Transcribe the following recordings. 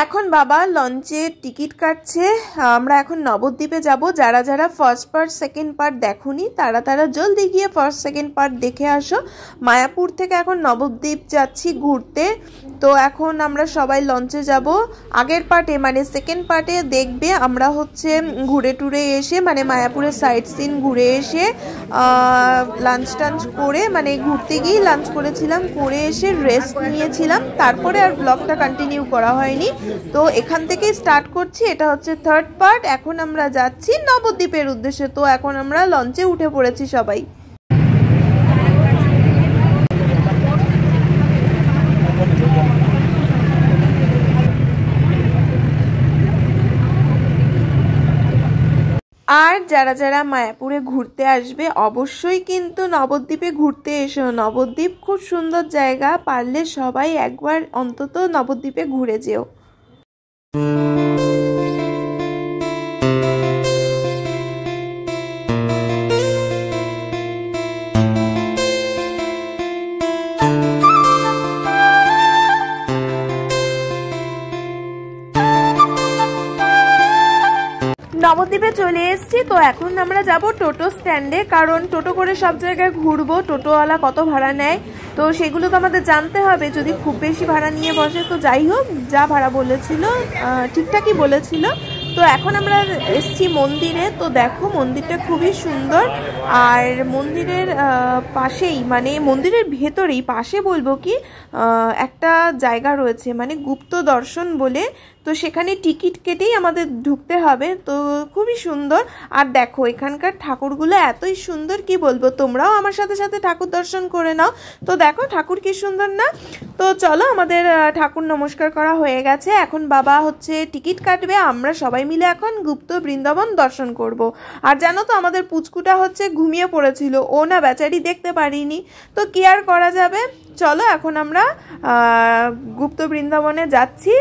এখন বাবা লঞ্চে টিকিট কাটছে। আমরা এখন নবদ্বীপে যাব। যারা যারা ফার্স্ট পার্ট সেকেন্ড পার্ট দেখোনি তারা তারা জলদি গিয়ে ফার্স্ট সেকেন্ড পার্ট দেখে আসো। মায়াপুর থেকে এখন নবদ্বীপ যাচ্ছি ঘুরতে। তো এখন আমরা সবাই লঞ্চে যাব। আগের পার্টে মানে সেকেন্ড পার্টে দেখবে আমরা হচ্ছে ঘুরে টুরে এসে মানে মায়াপুরের সাইট সিন ঘুরে এসে লাঞ্চ টাঞ্চ করে মানে ঘুরতে গিয়ে লাঞ্চ করেছিলাম, করে এসে রেস্ট নিয়েছিলাম, তারপরে আর ব্লগটা কন্টিনিউ করা হয়নি। তো এখান থেকেই স্টার্ট করছি। এটা হচ্ছে থার্ড পার্ট। এখন আমরা যাচ্ছি নবদ্বীপের উদ্দেশ্যে। তো এখন আমরা লঞ্চে উঠে পড়েছি সবাই। আর যারা যারা মায়াপুরে ঘুরতে আসবে অবশ্যই কিন্তু নবদ্বীপে ঘুরতে এসো। নবদ্বীপ খুব সুন্দর জায়গা, পারলে সবাই একবার অন্তত নবদ্বীপে ঘুরে যেও। নবদ্বীপে চলে এসেছি। তো এখন আমরা যাব টোটো স্ট্যান্ডে, কারণ টোটো করে সব জায়গায় ঘুরবো, টোটোওয়ালা কত ভাড়া নেয় তো সেগুলো তো আমাদের জানতে হবে। যদি খুব বেশি ভাড়া নিয়ে বসে তো যাই হোক, যা ভাড়া বলেছিল ঠিকঠাকই বলেছিল। তো এখন আমরা এসছি মন্দিরে। তো দেখো মন্দিরটা খুবই সুন্দর। আর মন্দিরের পাশেই মানে মন্দিরের ভেতরেই পাশে বলবো কি একটা জায়গা রয়েছে মানে গুপ্ত দর্শন বলে। তো সেখানে টিকিট কেটেই আমাদের ঢুকতে হবে। তো খুবই সুন্দর। আর দেখো এখানকার ঠাকুরগুলো এতই সুন্দর কি বলবো, তোমরাও আমার সাথে সাথে ঠাকুর দর্শন করে নাও। তো দেখো ঠাকুর কি সুন্দর না। তো চলো আমাদের ঠাকুর নমস্কার করা হয়ে গেছে। এখন বাবা হচ্ছে টিকিট কাটবে, আমরা সবাই মিলে এখন গুপ্ত বৃন্দাবন দর্শন করব। আর জানো তো আমাদের পুচকুটা হচ্ছে ঘুমিয়ে পড়েছিল, ও না বেচারি দেখতে পারিনি। তো কি আর করা যাবে, চলো এখন আমরা গুপ্ত বৃন্দাবনে যাচ্ছি।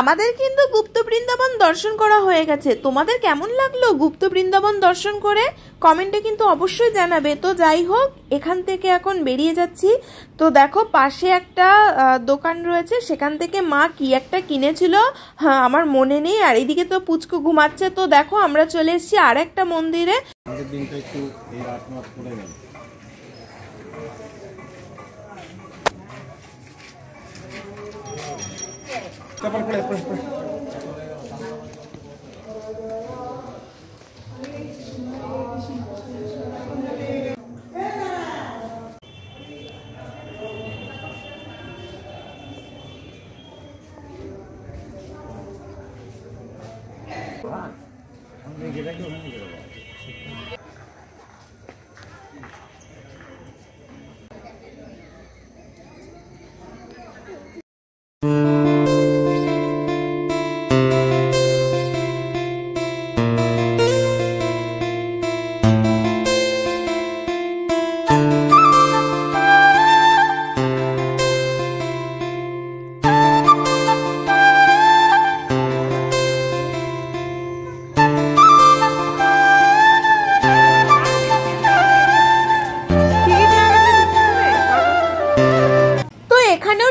আমাদের কিন্তু গুপ্ত বৃন্দাবন দর্শন করা হয়ে গেছে। তোমাদের কেমন লাগলো গুপ্ত বৃন্দাবন দর্শন করে কমেন্টে কিন্তু অবশ্যই জানাবে। তো যাই হোক, এখান থেকে এখন বেরিয়ে যাচ্ছি। তো দেখো পাশে একটা দোকান রয়েছে, সেখান থেকে মা কি একটা কিনেছিল, হ্যাঁ আমার মনে নেই। আর এদিকে তো পুচকু ঘুমাচ্ছে। তো দেখো আমরা চলে এসেছি আর একটা মন্দিরে।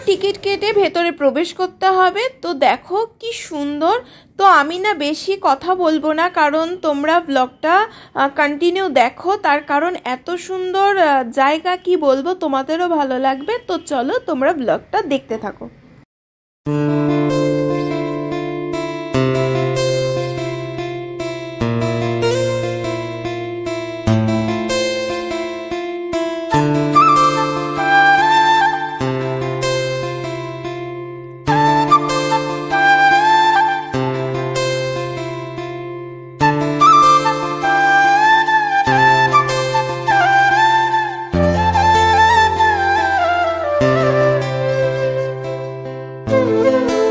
টিকিট কেটে ভেতরে প্রবেশ করতে হবে। তো দেখো কি সুন্দর। তো আমি না বেশি কথা বলবো না, কারণ তোমরা ব্লগটা কন্টিনিউ দেখো, তার কারণ এত সুন্দর জায়গা, কি বলবো, তোমাদেরও ভালো লাগবে। তো চলো তোমরা ব্লগটা দেখতে থাকো। Thank you.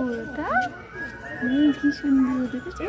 ওটা কি সুন্দর দেখেছো।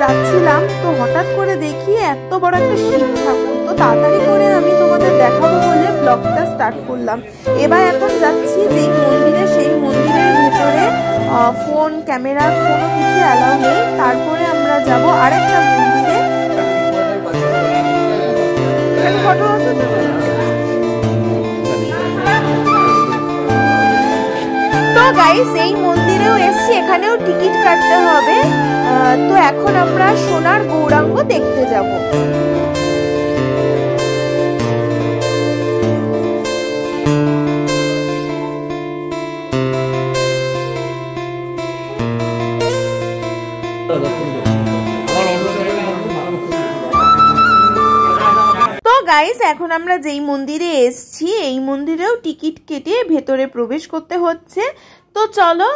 যাচ্ছিলাম তো হঠাৎ করে দেখি এত বড় একটা শিব ঠাকুর, তো তাড়াতাড়ি করে আমি তোমাদের দেখাবো বলে ব্লগটা স্টার্ট করলাম। এবার এখন যাচ্ছি যেই মন্দিরে, সেই মন্দিরের ভেতরে ফোন ক্যামেরা কোনো কিছু অ্যালাউ নেই। তারপরে আমরা যাব আরেকটা মন্দিরে। ফটো আছে তো গাইস, এই মন্দিরেও এসছি, এখানেও টিকিট কাটতে হবে। তো এখন আমরা সোনার গৌরাঙ্গ দেখতে যাব। তো গাইস, এখন আমরা যেই মন্দিরে এসছি এই মন্দিরেও টিকিট কেটে ভেতরে প্রবেশ করতে হচ্ছে। তো চলো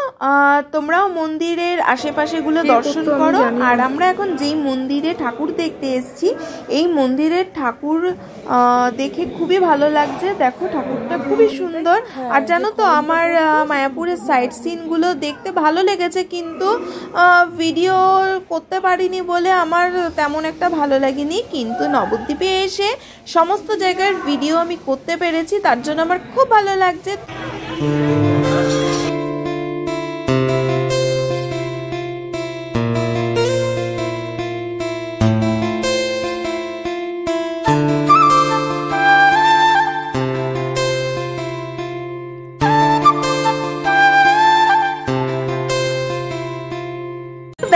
তোমরাও মন্দিরের আশেপাশে গুলো দর্শন করো। আর আমরা এখন যেই মন্দিরে ঠাকুর দেখতে এসছি এই মন্দিরের ঠাকুর দেখে খুবই ভালো লাগছে। দেখো ঠাকুরটা খুবই সুন্দর। আর জানো তো আমার মায়াপুরের সাইট সিন গুলো দেখতে ভালো লেগেছে, কিন্তু ভিডিও করতে পারিনি বলে আমার তেমন একটা ভালো লাগেনি। কিন্তু নবদ্বীপে এসে সমস্ত জায়গার ভিডিও আমি করতে পেরেছি, তার জন্য আমার খুব ভালো লাগছে।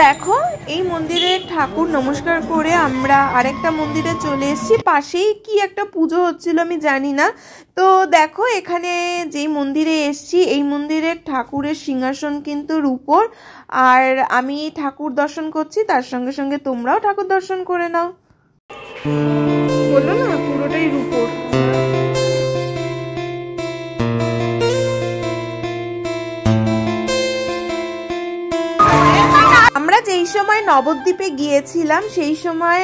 দেখো এই মন্দিরের ঠাকুর নমস্কার করে আমরা আরেকটা মন্দিরে চলে এসেছি। পাশেই কি একটা পুজো হচ্ছিল আমি জানি না। তো দেখো এখানে যেই মন্দিরে এসেছি এই মন্দিরের ঠাকুরের সিংহাসন কিন্তু রূপোর। আর আমি ঠাকুর দর্শন করছি, তার সঙ্গে সঙ্গে তোমরাও ঠাকুর দর্শন করে নাও। বললো না পুরোটাই রূপোর। আমরা যেই সময় নবদ্বীপে গিয়েছিলাম সেই সময়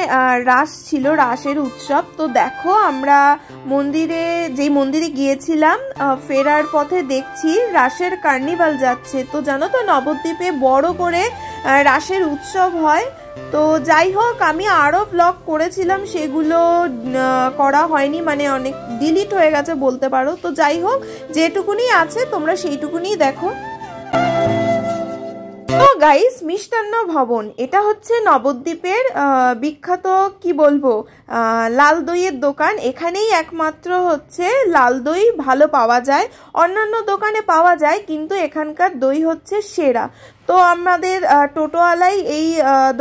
রাস ছিল, রাসের উৎসব। তো দেখো আমরা যেই মন্দিরে গিয়েছিলাম ফেরার পথে দেখছি রাসের কার্নিভাল যাচ্ছে। তো জানো তো নবদ্বীপে বড় করে রাসের উৎসব হয়। তো যাই হোক, আমি আরও ব্লগ করেছিলাম, সেগুলো করা হয়নি, মানে অনেক ডিলিট হয়ে গেছে বলতে পারো। তো যাই হোক, যেটুকুনি আছে তোমরা সেইটুকুনি দেখো। তো গাইস, মিষ্টান্ন ভবন এটা হচ্ছে নবদ্বীপের বিখ্যাত কি বলবো লাল দইয়ের দোকান। এখানেই একমাত্র হচ্ছে লাল দই ভালো পাওয়া যায়, অন্যান্য দোকানে পাওয়া যায় কিন্তু এখানকার দই হচ্ছে সেরা। তো আমাদের টোটোওয়ালাই এই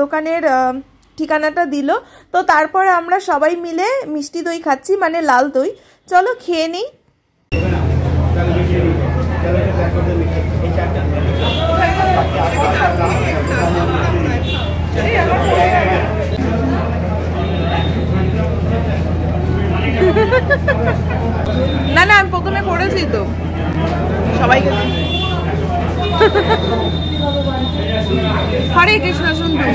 দোকানের ঠিকানাটা দিল, তো তারপরে আমরা সবাই মিলে মিষ্টি দই খাচ্ছি, মানে লাল দই। চলো খেয়ে নিই। না না, আমি প্রথমে করেছি তো সবাইকে। হরে কৃষ্ণ। সুন্দর।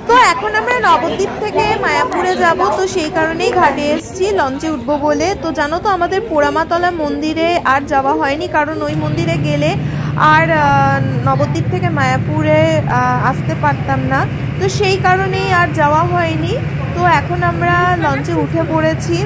তো এখন আমরা নবদ্বীপ থেকে মায়াপুরে যাব, তো সেই কারণেই ঘাটে এসেছি লঞ্চে উঠবো বলে। তো জানো তো আমাদের পোড়ামাতলা মন্দিরে আর যাওয়া হয়নি, কারণ ওই মন্দিরে গেলে আর নবদ্বীপ থেকে মায়াপুরে আসতে পারতাম না, তো সেই কারণেই আর যাওয়া হয়নি। তো এখন আমরা লঞ্চে উঠে পড়েছি।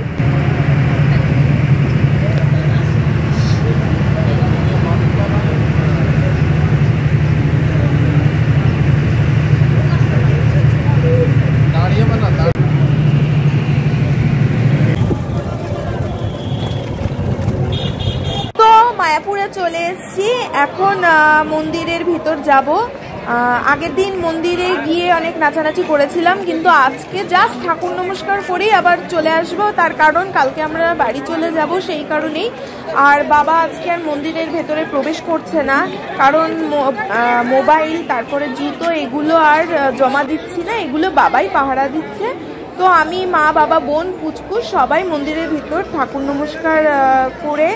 মায়াপুরে চলে এসেছি, এখন মন্দিরের ভিতর যাব। আগের দিন মন্দিরে গিয়ে অনেক নাচানাচি করেছিলাম, কিন্তু আজকে জাস্ট ঠাকুর নমস্কার করেই আবার চলে আসব, তার কারণ কালকে আমরা বাড়ি চলে যাব, সেই কারণেই। আর বাবা আজকে আর মন্দিরের ভেতরে প্রবেশ করছে না, কারণ মোবাইল তারপরে জুতো এগুলো আর জমা দিচ্ছি না, এগুলো বাবাই পাহারা দিচ্ছে। তো আমি, মা, বাবা, বোন, পুচকু সবাই মন্দিরের ভিতর ঠাকুর নমস্কার করে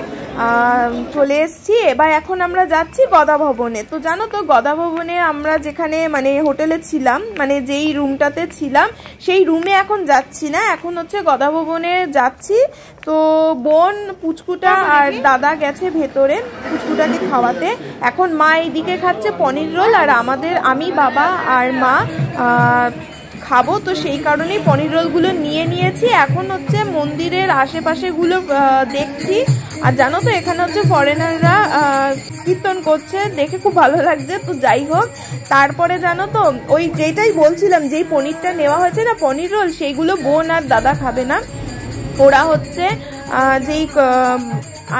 চলে এসেছি। এবার এখন আমরা যাচ্ছি গদা ভবনে। তো জানো তো গদা ভবনে আমরা যেখানে মানে হোটেলে ছিলাম, মানে যেই রুমটাতে ছিলাম সেই রুমে এখন যাচ্ছি না, এখন হচ্ছে গদা ভবনে যাচ্ছি। তো বোন, পুচকুটা আর দাদা গেছে ভেতরে পুচকুটাকে খাওয়াতে। এখন মা এইদিকে খাচ্ছে পনির রোল, আর আমি, বাবা আর মা খাবো, তো সেই কারণেই পনির রোলগুলো নিয়ে নিয়েছি। এখন হচ্ছে মন্দিরের আশেপাশেগুলো দেখছি। আর জানো তো এখানে হচ্ছে ফরেনাররা কীর্তন করছে, দেখে খুব ভালো লাগছে। তো যাই হোক, তারপরে জানো তো ওই যেটাই বলছিলাম, যেই পনিরটা নেওয়া হয়েছে না পনির রোল, সেইগুলো বোন আর দাদা খাবে না। ওরা হচ্ছে যেই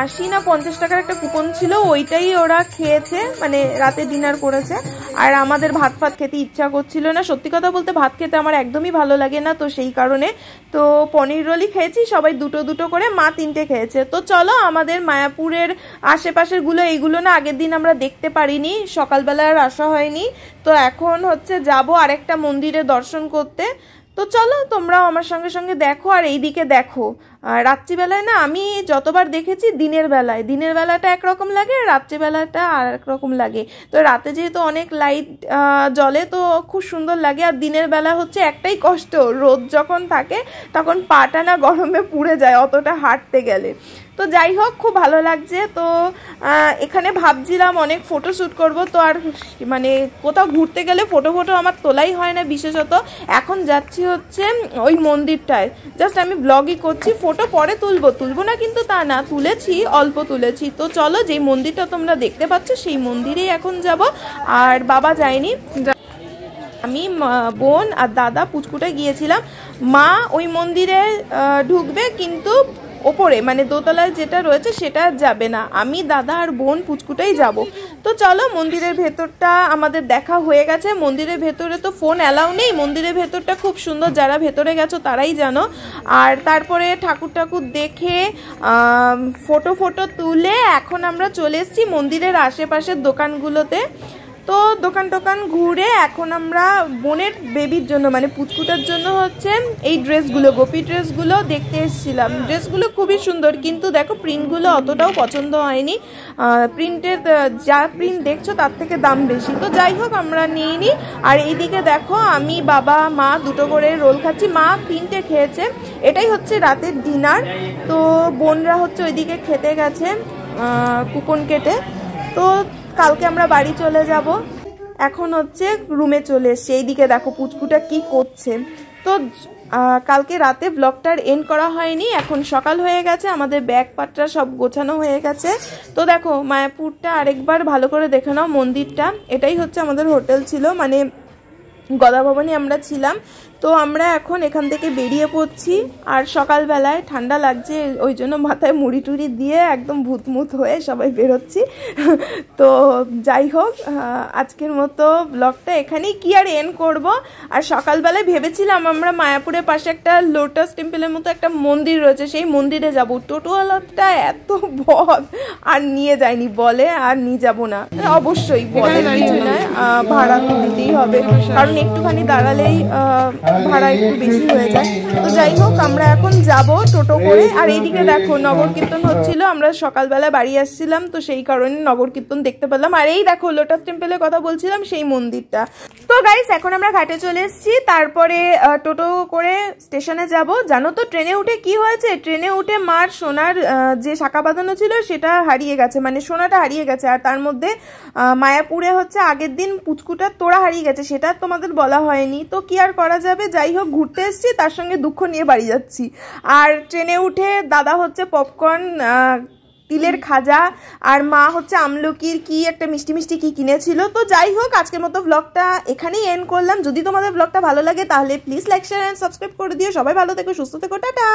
80 না 50 টাকার একটা কুপন ছিল, ওইটাই ওরা খেয়েছে, মানে রাতে ডিনার করেছে। আর আমাদের ভাত খেতে ইচ্ছা করছিল না, সত্যি কথা বলতে ভাত খেতে আমার একদমই ভালো লাগে না, তো সেই কারণে তো পনির রোলই খেয়েছি, সবাই দুটো দুটো করে, মা 3টে খেয়েছে। তো চলো, আমাদের মায়াপুরের আশেপাশের গুলো এইগুলো না আগের দিন আমরা দেখতে পারিনি, সকালবেলা আর আসা হয়নি। তো এখন হচ্ছে যাব আরেকটা মন্দিরে দর্শন করতে। তো চলো, তোমরাও আমার সঙ্গে সঙ্গে দেখো। আর এইদিকে দেখো, রাত্রিবেলায় না আমি যতবার দেখেছি দিনের বেলাটা একরকম লাগে, আর রাত্রিবেলাটা আর একরকম লাগে। তো রাতে যেহেতু অনেক লাইট জ্বলে, তো খুব সুন্দর লাগে। আর দিনের বেলা হচ্ছে একটাই কষ্ট, রোদ যখন থাকে তখন পাটা না গরমে পুড়ে যায় অতটা হাঁটতে গেলে। তো যাই হোক, খুব ভালো লাগছে। তো এখানে ভাবছিলাম অনেক ফটো শ্যুট করবো, তো আর মানে কোথাও ঘুরতে গেলে ফটো আমার তোলাই হয় না বিশেষত। এখন যাচ্ছি হচ্ছে ওই মন্দিরটায়, জাস্ট আমি ব্লগই করছি, ফটো পরে তুলবো না কিন্তু তা না, তুলেছি, অল্প তুলেছি। তো চলো, যেই মন্দিরটা তোমরা দেখতে পাচ্ছ সেই মন্দিরেই এখন যাব। আর বাবা যায়নি, আমি, বোন আর দাদা, পুচকুটা গিয়েছিলাম। মা ওই মন্দিরে ঢুকবে, কিন্তু ওপরে মানে দোতলায় যেটা রয়েছে সেটা যাবে না, আমি, দাদা আর বোন, পুচকুটাই যাব। তো চলো, মন্দিরের ভেতরটা আমাদের দেখা হয়ে গেছে। মন্দিরের ভেতরে তো ফোন অ্যালাউ নেই, মন্দিরের ভেতরটা খুব সুন্দর, যারা ভেতরে গেছো তারাই জানো। আর তারপরে ঠাকুর দেখে ফটো তুলে এখন আমরা চলে এসেছি মন্দিরের আশেপাশের দোকানগুলোতে। তো দোকান ঘুরে এখন আমরা বোনের বেবির জন্য, মানে পুচকুটার জন্য হচ্ছে এই ড্রেসগুলো, গোপী ড্রেসগুলো দেখতে এসেছিলাম। ড্রেসগুলো খুবই সুন্দর, কিন্তু দেখো প্রিন্টগুলো অতটাও পছন্দ হয়নি, প্রিন্টের যা প্রিন্ট দেখছো তার থেকে দাম বেশি। তো যাই হোক, আমরা নিয়ে নিই। আর এইদিকে দেখো, আমি, বাবা, মা দুটো করে রোল খাচ্ছি, মা 3টে খেয়েছে। এটাই হচ্ছে রাতের ডিনার। তো বোনরা হচ্ছে ওইদিকে খেতে গেছে কুপন কেটে। তো কালকে আমরা বাড়ি চলে যাব। এখন হচ্ছে রুমে চলে এসছি। এইদিকে দেখো পুচকুটা কি করছে, তো কালকে রাতে ব্লগটার এন্ড করা হয়নি, এখন সকাল হয়ে গেছে, আমাদের ব্যাগ পাটরা সব গোছানো হয়ে গেছে। তো দেখো মায়াপুরটা আরেকবার ভালো করে দেখে নাও, মন্দিরটা এটাই হচ্ছে আমাদের হোটেল ছিল, মানে গদা ভবনে আমরা ছিলাম। তো আমরা এখন এখান থেকে বেরিয়ে পড়ছি, আর সকালবেলায় ঠান্ডা লাগছে ওই জন্য মাথায় মুড়ি টুড়ি দিয়ে একদম ভূতমুত হয়ে সবাই বেরোচ্ছি। তো যাই হোক, আজকের মতো ব্লগটা এখানেই কি আর এন্ড করব। আর সকালবেলায় ভেবেছিলাম আমরা মায়াপুরের পাশে একটা লোটাস টেম্পলের মতো একটা মন্দির রয়েছে, সেই মন্দিরে যাব। টোটোওয়ালাটা এত বদ আর নিয়ে যায়নি, বলে আর নিয়ে যাব না। অবশ্যই বলে কিছু নয়, ভাড়া তো দিতেই হবে, কারণ একটুখানি দাঁড়ালেই ভাড়া একটু বেশি হয়ে যায়। তো যাই হোক, আমরা এখন যাব টোটো করে। আর এইদিকে দেখো নগর কীর্তন হচ্ছিল, আমরা সকালবেলা বাড়ি আসছিলাম, তো সেই কারণে নগর কীর্তন দেখতে পেলাম। আর এই দেখো লোটাস টেম্পলের কথা বলছিলাম, সেই মন্দিরটা। তো গাইস এখন আমরা ঘাটে চলে এসেছি, তারপরে টোটো করে স্টেশনে যাব। জানো তো ট্রেনে উঠে কি হয়েছে? ট্রেনে উঠে মার সোনার যে শাঁখা বাঁধানো ছিল সেটা হারিয়ে গেছে, মানে সোনাটা হারিয়ে গেছে। আর তার মধ্যে মায়াপুরে হচ্ছে আগের দিন পুচকুটার তোড়া হারিয়ে গেছে, সেটা তোমাদের বলা হয়নি। তো কি আর করা যাবে, যাই হোক ঘুরতে এসেছি, তার সঙ্গে দুঃখ নিয়ে বাড়ি যাচ্ছি। আর ট্রেনে উঠে দাদা হচ্ছে পপকর্ন, তিলের খাজা, আর মা হচ্ছে আমলকির কি একটা মিষ্টি মিষ্টি কি কিনেছিল। তো যাই হোক, আজকের মতো ব্লগটা এখানেই এন্ড করলাম। যদি তোমাদের ব্লগটা ভালো লাগে তাহলে please like share and subscribe করে দিও। সবাই ভালো থেকো, সুস্থ থেকো, টাটা।